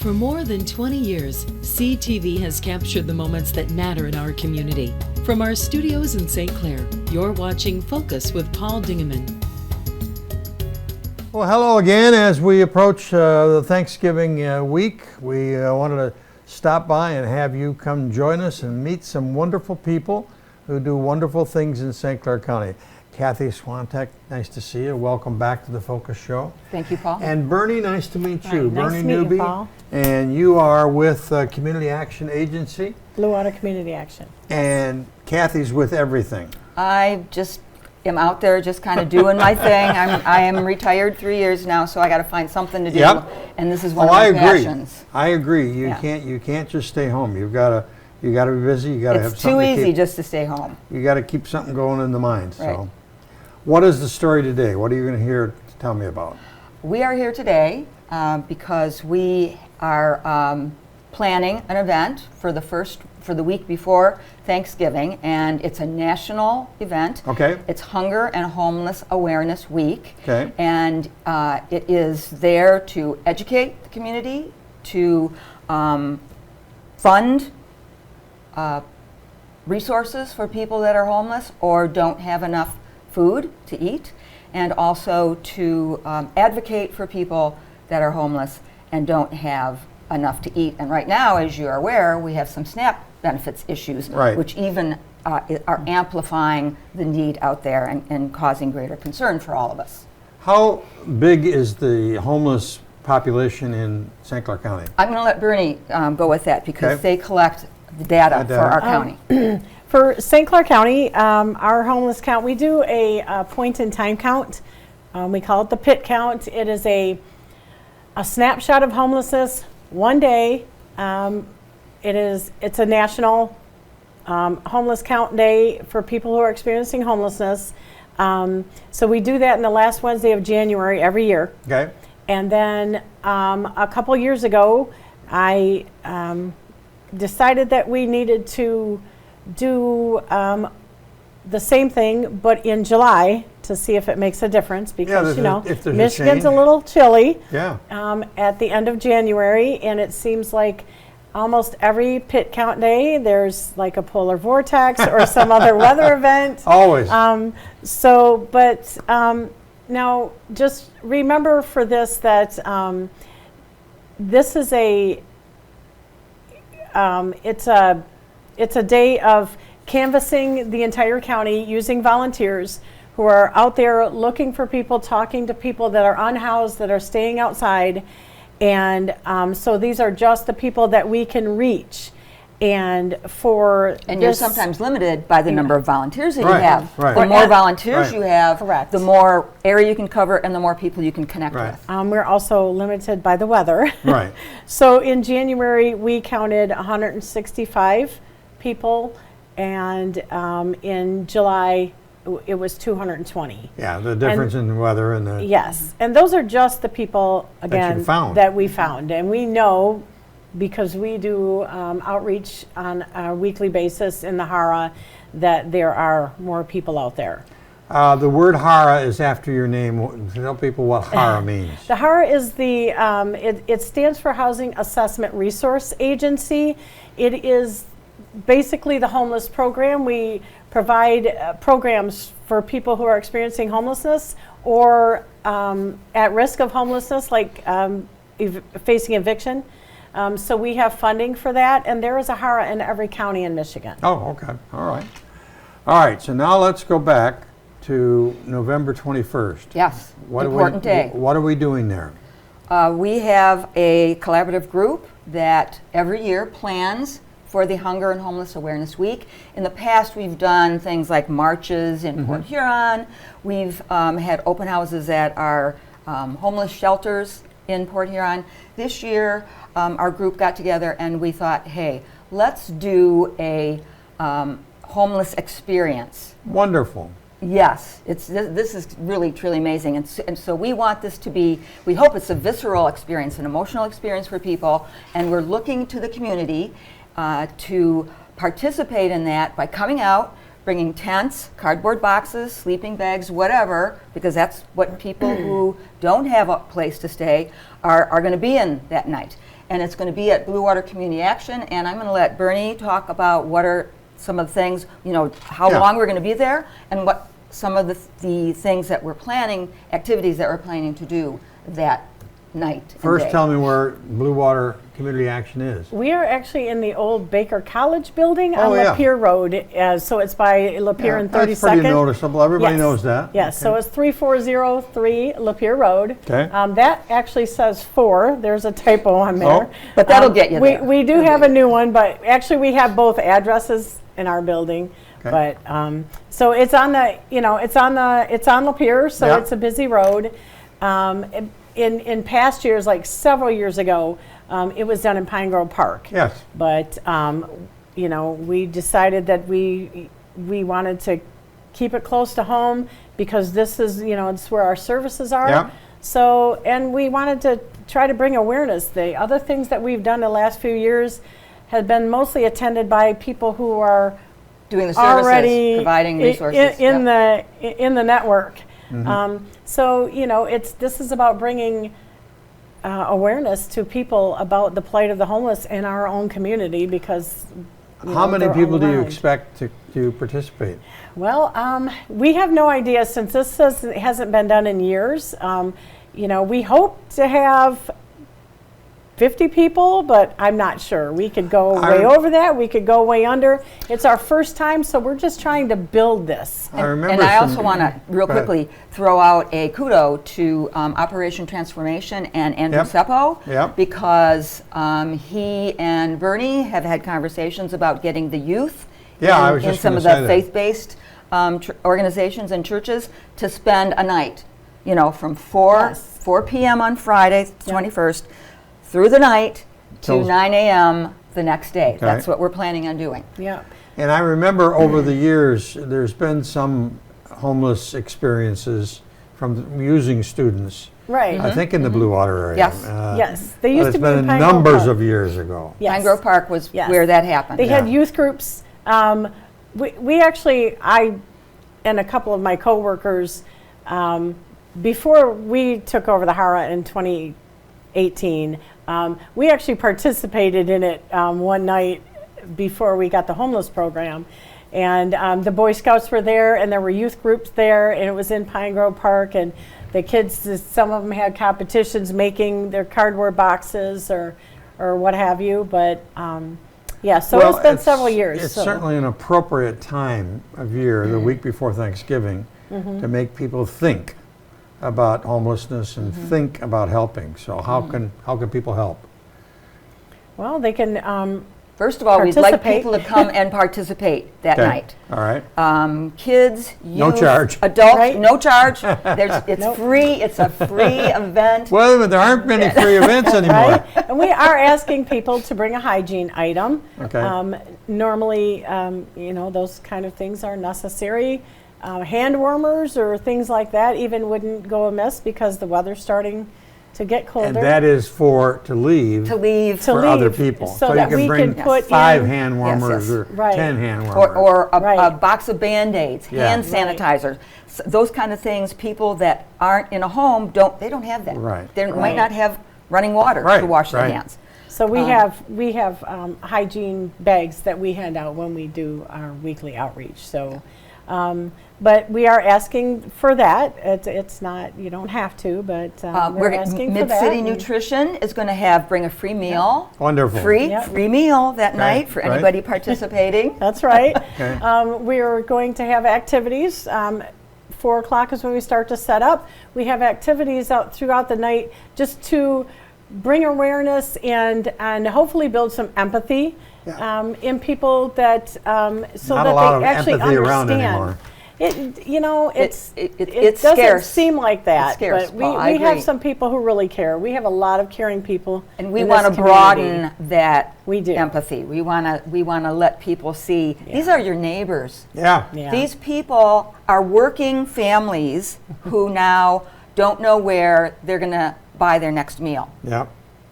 For more than 20 years, CTV has captured the moments that matter in our community. From our studios in St. Clair, you're watching Focus with Paul Dingeman. Well, hello again. As we approach the Thanksgiving week, we wanted to stop by and have you come join us and meet some wonderful people who do wonderful things in St. Clair County. Kathy Swantek, nice to see you. Welcome back to the Focus Show. Thank you, Paul. And Bernie, nice to meet you. Nice Bernie to meet you, Newby. Paul. And you are with Community Action Agency. Blue Water Community Action. And Kathy's with everything. I just am out there just kind of doing my thing. I am retired 3 years now, so I got to find something to do. Yep. And this is one of my passions. I agree. You Yeah. can't just stay home. You got to be busy. You got to have It's something. too easy just to stay home. You got to keep something going in the mind. Right. So, what is the story today? What are you going to hear to tell me about? We are here today because we are planning an event for the week before Thanksgiving, and it's a national event. Okay. It's Hunger and Homeless Awareness Week. Okay. And it is there to educate the community, to fund resources for people that are homeless or don't have enough food to eat, and also to advocate for people that are homeless and don't have enough to eat. And right now, as you are aware, we have some SNAP benefits issues, Right. which even are amplifying the need out there and causing greater concern for all of us. How big is the homeless population in St. Clair County? I'm going to let Bernie go with that because Okay. they collect the data That for our data. county. For St. Clair County, our homeless count, we do a point-in-time count. We call it the pit count. It is a snapshot of homelessness, one day. It's a national homeless count day for people who are experiencing homelessness. So we do that in the last Wednesday of January every year. Okay. And then a couple years ago, I decided that we needed to do the same thing, but in July, to see if it makes a difference, because if there's a Michigan's change. a little chilly Yeah. at the end of January, and it seems like almost every pit count day there's like a polar vortex or some other weather event. Always. Now just remember for this that this is it's a day of canvassing the entire county using volunteers who are out there looking for people, talking to people that are unhoused, that are staying outside. And so these are just the people that we can reach. And You're sometimes limited by the number of volunteers that you Right, have. right. The more volunteers Right. you have, Correct. the more area you can cover and the more people you can connect Right. with. we're also limited by the weather. Right. So in January, we counted 165 people, and in July, it was 220. Yeah, the difference in the weather and the... Yes, and those are just the people, again, found. that we found. And we know, because we do outreach on a weekly basis in the HARA, that there are more people out there. The word HARA is after your name. Tell people what HARA means. The HARA is it stands for Housing Assessment Resource Agency. It is basically the homeless program. We provide programs for people who are experiencing homelessness or at risk of homelessness, like facing eviction. So we have funding for that, and there is a HARA in every county in Michigan. Oh, okay. All right. All right, so now let's go back to November 21st. Yes, What important day. What are we doing there? We have a collaborative group that every year plans for the Hunger and Homeless Awareness Week. In the past, we've done things like marches in Port Huron. We've had open houses at our homeless shelters in Port Huron. This year, our group got together and we thought, hey, let's do a homeless experience. Wonderful. Yes, this is really, truly amazing. And so we want this to be, we hope it's a visceral experience, an emotional experience for people, and we're looking to the community to participate in that by coming out, bringing tents, cardboard boxes, sleeping bags, whatever, because that's what people who don't have a place to stay are going to be in that night. and it's going to be at Blue Water Community Action. And I'm going to let Bernie talk about what are some of the things, how long we're going to be there, and what some of the things that we're planning, activities that we're planning to do that night. First, tell me where Blue Water Community Action is. We are actually in the old Baker College building on Lapeer Road. So it's by Lapeer and 32nd. That's pretty noticeable. Everybody knows that. Yes, so it's 3403 Lapeer Road. Okay. That actually says 4. There's a typo on there. But that'll get you there. We do have a new one, but actually we have both addresses in our building. Okay. But so it's on the, it's on Lapeer, so it's a busy road. In past years, like several years ago, it was done in Pine Grove Park. Yes. But we decided that we wanted to keep it close to home because this is it's where our services are. Yep. So, and we wanted to try to bring awareness. The other things that we've done the last few years have been mostly attended by people who are doing the services, already providing resources in the network. So this is about bringing awareness to people about the plight of the homeless in our own community because. How many people do you expect to participate? Well, we have no idea since this hasn't been done in years. We hope to have 50 people, but I'm not sure. We could go way over that. We could go way under. It's our first time, so we're just trying to build this. And I also want to real quickly throw out a kudo to Operation Transformation and Andrew Seppo because he and Bernie have had conversations about getting the youth in some of the faith-based organizations and churches to spend a night, from 4 p.m. on Friday, 21st, through the night to 9 a.m. the next day. Okay. That's what we're planning on doing. Yeah. And I remember over the years, there's been some homeless experiences from using students. Right. I think in the Blue Water area. Yes. Yes. They used to be in Pine numbers of years ago. Yes. Pine Grove Park was where that happened. They had youth groups. We actually, I and a couple of my coworkers, before we took over the Hara in 2018, we actually participated in it one night before we got the homeless program. And the Boy Scouts were there, and there were youth groups there, and it was in Pine Grove Park. And the kids, some of them had competitions making their cardboard boxes or what have you. But so it's been several years. It's certainly an appropriate time of year, the week before Thanksgiving, to make people think about homelessness and think about helping. So how can people help? Well, they can first of all, we'd like people to come and participate that night. All right. Kids, youth, no charge. Adults, no charge. It's free. It's a free event. Well, there aren't many free events anymore. Right? And we are asking people to bring a hygiene item. Okay. Normally, those kind of things are necessary. Hand warmers or things like that even wouldn't go amiss because the weather's starting to get colder. And that is to leave for other people. So you that can we bring can put 5 hand warmers or Right. 10 hand warmers. Or a box of Band-Aids, hand Right. sanitizers, those kind of things. People that aren't in a home, they don't have that. Right. They might not have running water to wash their hands. So we have hygiene bags that we hand out when we do our weekly outreach. So, but we are asking for that. It's not, you don't have to, but we're asking for that. Mid-City Nutrition is going to bring a free meal. Wonderful. Free meal that night for anybody participating. That's right. Okay. We are going to have activities. 4 o'clock is when we start to set up. We have activities out throughout the night just to bring awareness and hopefully build some empathy in people that so Not that they actually empathy around understand. Anymore. It's doesn't scarce. seem like that. It's scarce. But Well, we have agree. some people who really care. We have a lot of caring people, And we in want to this broaden community. that We do. empathy. We want to let people see these are your neighbors. Yeah. These people are working families who now don't know where they're going to buy their next meal. Yeah.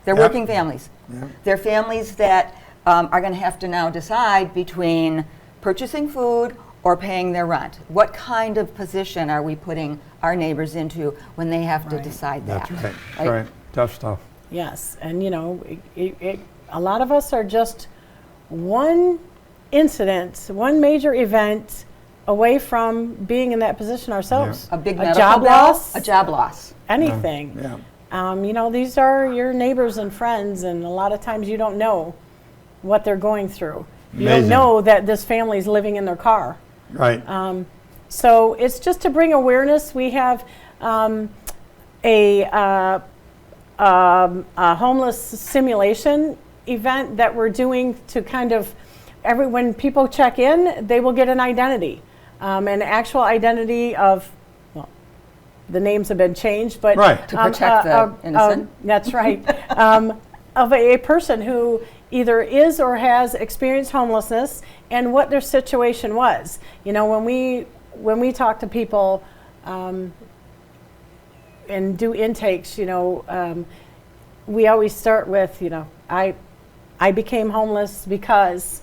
They're Yep. working families. Yep. They're families that are going to have to now decide between purchasing food or paying their rent. What kind of position are we putting our neighbors into when they have to decide that? That's right. Right. Tough stuff. Yes, and a lot of us are just one incident, one major event away from being in that position ourselves. A big a medical job bill, loss, a job loss. anything. Yeah. These are your neighbors and friends, and a lot of times you don't know what they're going through. You Amazing. don't know that this family's living in their car. Right. So it's just to bring awareness. We have a homeless simulation event that we're doing to kind of when people check in, they will get an identity, an actual identity of, well, the names have been changed, but Right. To protect the innocent. that's right, of a person who either is or has experienced homelessness and what their situation was. When we talk to people and do intakes, we always start with, I became homeless because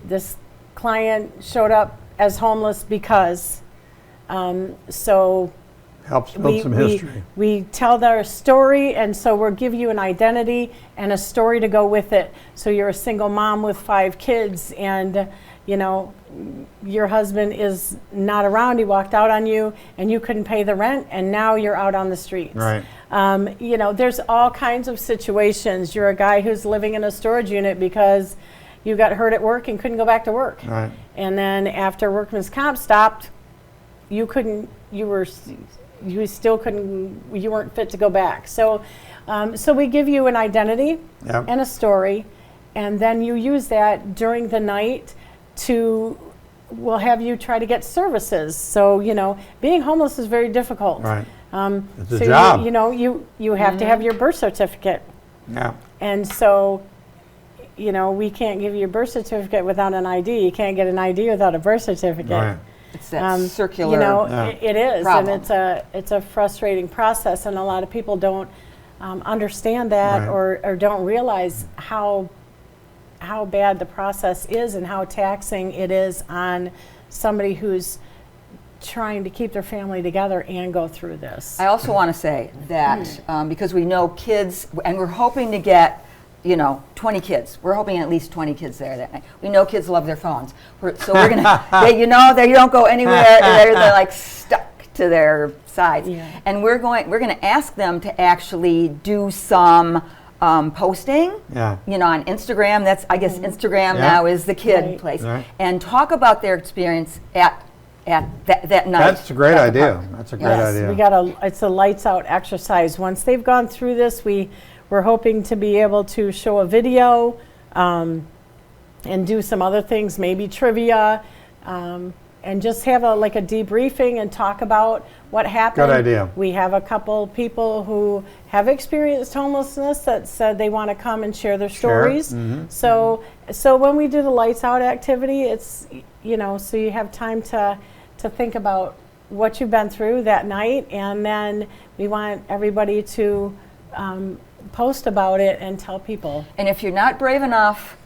this client showed up as homeless because. So Helps build some history. we tell their story, and so we'll give you an identity and a story to go with it. So you're a single mom with 5 kids, and your husband is not around. He walked out on you, and you couldn't pay the rent, and now you're out on the streets. Right. There's all kinds of situations. You're a guy who's living in a storage unit because you got hurt at work and couldn't go back to work. Right. And then after workman's comp stopped, you weren't fit to go back. So we give you an identity Yep. and a story, and then you use that during the night we'll have you try to get services. So, being homeless is very difficult. Right. It's a So job. You have to have your birth certificate. Yeah. And so, we can't give you a birth certificate without an ID. You can't get an ID without a birth certificate. Right. It's that circular. Yeah. It is, problem. and it's a frustrating process, and a lot of people don't understand that Right. or don't realize how bad the process is and how taxing it is on somebody who's trying to keep their family together and go through this. I also want to say that because we know kids, and we're hoping to get 20 kids. We're hoping at least 20 kids there that night. We know kids love their phones. So we're going to, they don't go anywhere. They're like stuck to their sides. Yeah. And we're going to ask them to actually do some posting, Yeah. on Instagram. That's, I guess, Instagram Yeah. now is the kid Right. place. Right. And talk about their experience at that night. That's a great at the idea. park. That's a great Yes, idea. it's a lights out exercise. Once they've gone through this, we're hoping to be able to show a video and do some other things, maybe trivia, and just have a debriefing and talk about what happened. Good idea. We have a couple people who have experienced homelessness that said they want to come and share their stories. Mhm. So when we do the lights out activity, it's so you have time to think about what you've been through that night, and then we want everybody to post about it and tell people. And if you're not brave enough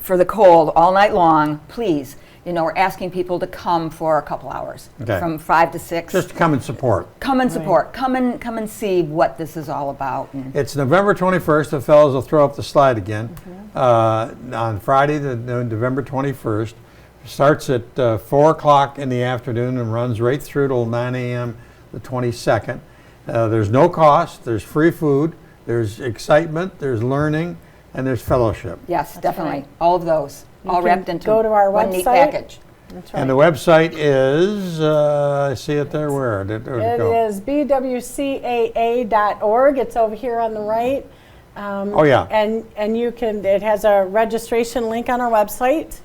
for the cold all night long, please, we're asking people to come for a couple hours, Okay. from 5 to 6. Just come and support. Come and support. Come and see what this is all about. And It's November 21st. The fellows will throw up the slide again. On Friday, November 21st. Starts at 4 o'clock in the afternoon and runs right through till 9 a.m. the 22nd. There's no cost. There's free food. There's excitement. There's learning. And there's fellowship. yes, That's definitely. right. All of those. You All can wrapped into go to our one neat website. package. That's right. And the website is, I see it there, where did it It go? is bwcaa.org. It's over here on the right. Oh, yeah. And it has a registration link on our website.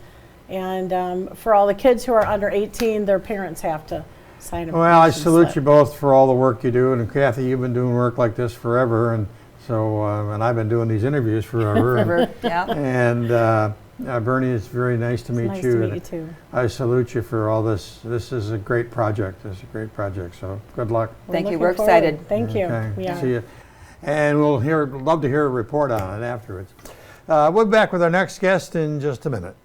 And for all the kids who are under 18, their parents have to sign a Well, I permission salute slip. you both for all the work you do. And Kathy, you've been doing work like this forever. And so, and I've been doing these interviews forever. River, yeah. And Bernie, it's very nice to meet Nice you. to meet and you too. I salute you for all this. This is a great project. It's a great project. So good luck. Thank you. looking We're forward. excited. Thank you. Okay. We are. See you. And we'll love to hear a report on it afterwards. We'll be back with our next guest in just a minute.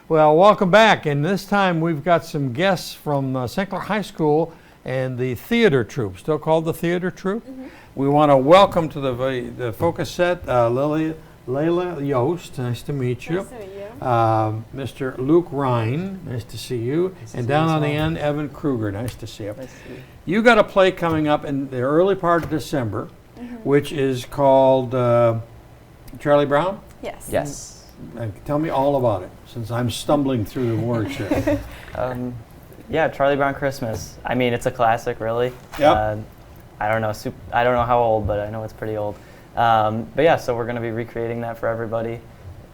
Well, welcome back. And this time we've got some guests from St. Clair High School and the theater troupe, still called the theater troupe. We want to welcome to the focus set Layla Yost, nice to meet you. Nice to meet you. Mr. Luke Ryan, nice to see you. And down on the end, Evan Kruger, nice to see you. Nice to see you. You got a play coming up in the early part of December, which is called Charlie Brown? Yes. Yes. Tell me all about it, since I'm stumbling through the words here. Yeah, Charlie Brown Christmas. I mean, it's a classic, really. Yep. I don't know. I don't know how old, but I know it's pretty old. But yeah, so we're going to be recreating that for everybody.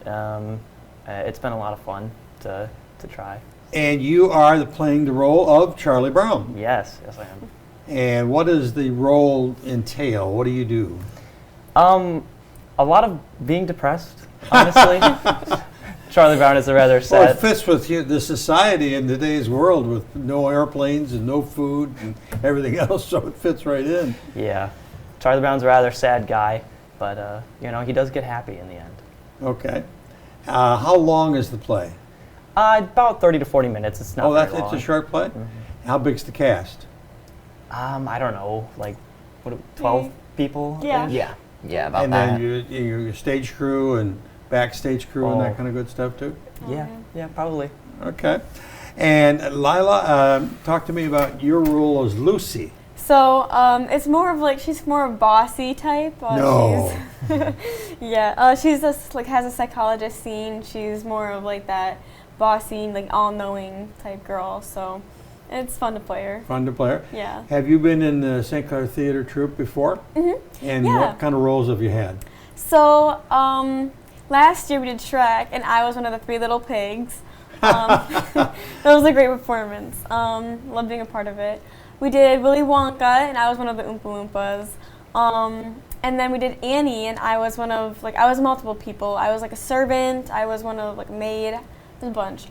It's been a lot of fun to try. And you are playing the role of Charlie Brown. Yes, yes, I am. And what does the role entail? What do you do? A lot of being depressed, honestly. Charlie Brown is a rather sad. Well, it fits with the society in today's world with no airplanes and no food and everything else, so it fits right in. Yeah, Charlie Brown's a rather sad guy, but you know, he does get happy in the end. Okay. How long is the play? About 30 to 40 minutes. It's not very long. It's a short play? How big's the cast? I don't know, like 12 people? Yeah. Yeah, about And that. then your stage crew and backstage crew and that kind of good stuff too? Yeah, probably. Okay. And Lila, talk to me about your role as Lucy. So it's more of like she's more bossy type. No. Yeah. She's just like has a psychologist scene. She's more of like that bossy, like all-knowing type girl. So it's fun to play her. Fun to play her. Yeah. Have you been in the St. Clair Theater Troupe before? And Yeah. what kind of roles have you had? So last year we did Shrek, and I was one of the three little pigs. That was a great performance. Loved being a part of it. We did Willy Wonka, and I was one of the Oompa Loompas. And then we did Annie, and I was I was multiple people. I was like a servant. I was one of like a maid. There's a bunch.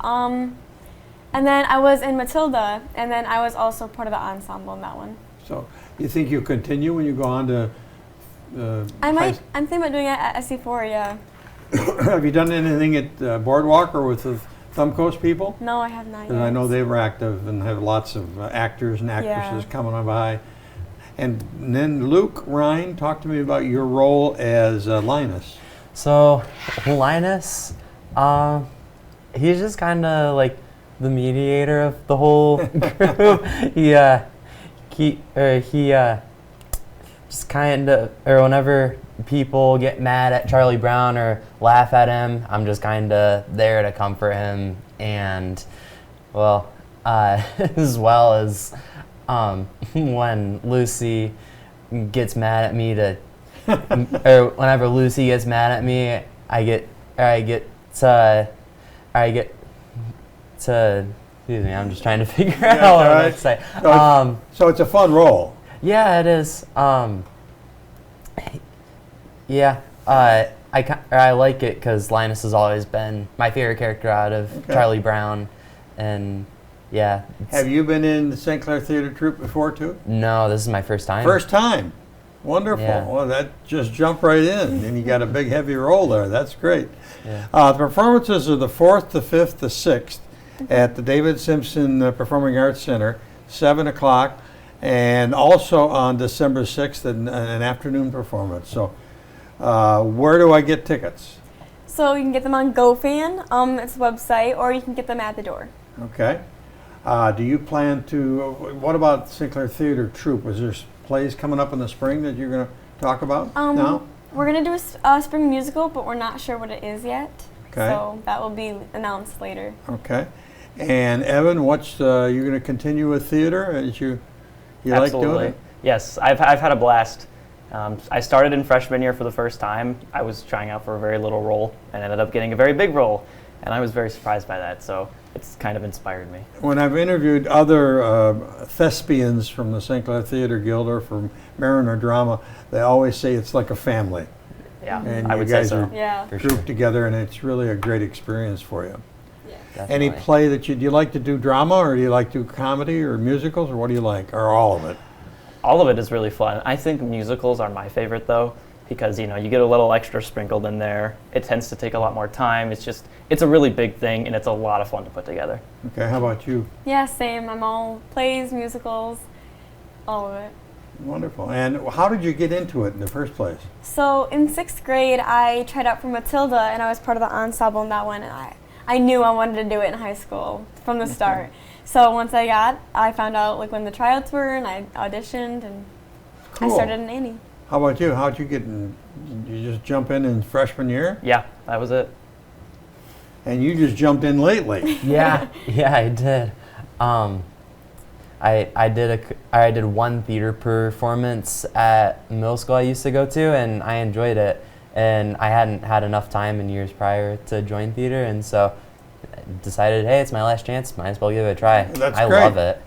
And then I was in Matilda, and then I was also part of the ensemble in that one. So you think you'll continue when you go on to I'm thinking about doing it at SC4, yeah. Have you done anything at Boardwalk or with the Thumb Coast people? No, I have not yet. Because I know they were active and have lots of actors and actresses coming on by. And then Luke Ryan, talk to me about your role as Linus. So Linus, he's just kind of like the mediator of the whole group. He just kind of, or whenever people get mad at Charlie Brown or laugh at him, I'm just kind of there to comfort him. And well, as well as when Lucy gets mad at me or whenever Lucy gets mad at me, I get to, excuse me, I'm just trying to figure out what to say. So it's a fun role. Yeah, it is. I like it because Linus has always been my favorite character out of Charlie Brown, and yeah. Have you been in the St. Clair Theater Troupe before too? No, this is my first time. First time. Wonderful. Yeah. Well, that just jumped right in, and you got a big, heavy role there. That's great. Yeah. The performances are the 4th, the 5th, the 6th at the David Simpson Performing Arts Center, 7 o'clock, and also on December 6th, an afternoon performance. So where do I get tickets? So you can get them on GoFan, it's a website, or you can get them at the door. Okay. Do you plan to, what about St. Clair Theater Troupe? Is there plays coming up in the spring that you're going to talk about now? We're going to do a spring musical, but we're not sure what it is yet. Okay. So that will be announced later. Okay. And Evan, you're going to continue with theater as you like doing it? Yes, I've had a blast. I started in freshman year for the first time. I was trying out for a very little role and ended up getting a very big role, and I was very surprised by that. So it's kind of inspired me. When I've interviewed other thespians from the St. Clair Theater Guild or from Mariner Drama, they always say it's like a family. Yeah, And I you would say guys so. are Yeah. grouped together, and it's really a great experience for you. Definitely. Any play that do you like to do drama, or do you like to do comedy or musicals, or what do you like, or all of it? All of it is really fun. I think musicals are my favorite though. because you get a little extra sprinkled in there. It tends to take a lot more time. It's a really big thing, and it's a lot of fun to put together. Okay, how about you? Yeah, same. I'm all plays, musicals, all of it. Wonderful. And how did you get into it in the first place? So in 6th grade, I tried out for Matilda, and I was part of the ensemble in that one, and I knew I wanted to do it in high school from the start. So once I found out like when the tryouts were, and I auditioned, and I Cool. started in Annie. How about you? How'd you get in? Did you just jump in freshman year? Yeah, that was it. And you just jumped in lately. Yeah, yeah, I did. I did one theater performance at middle school I used to go to, and I enjoyed it. And I hadn't had enough time in years prior to join theater, and so I decided, hey, it's my last chance. Might as well give it a try. That's I great. love it.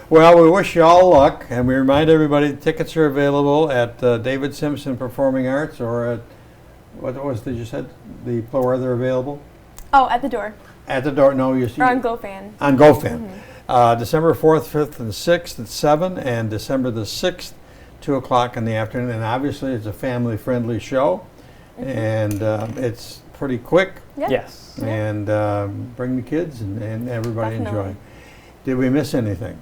Well, we wish you all luck, and we remind everybody tickets are available at David Simpson Performing Arts, or at, did you said? Where they're available? Oh, at the door. At the door, no, you see. Or on GoFan. On GoFan. December 4th, 5th, and 6th at 7, and December the 6th, 2 o'clock in the afternoon. And obviously, it's a family-friendly show, and it's pretty quick. Yeah. Yes. And bring the kids and everybody Definitely. enjoy. Did we miss anything?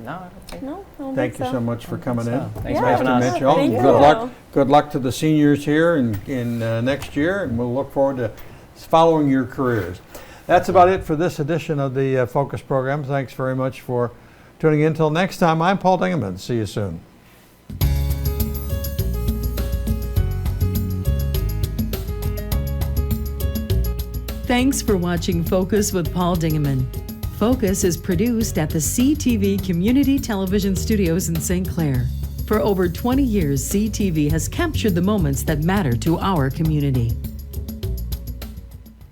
No, I don't think. No, I don't Thank think you so much for coming in. so. Thanks Yeah. for Nice having to us. meet you all. Thank Good you. luck. Good luck to the seniors here in next year, and we'll look forward to following your careers. That's about it for this edition of the Focus program. Thanks very much for tuning in. Until next time, I'm Paul Dingeman. See you soon. Thanks for watching Focus with Paul Dingeman. Focus is produced at the CTV Community Television Studios in St. Clair. For over 20 years, CTV has captured the moments that matter to our community.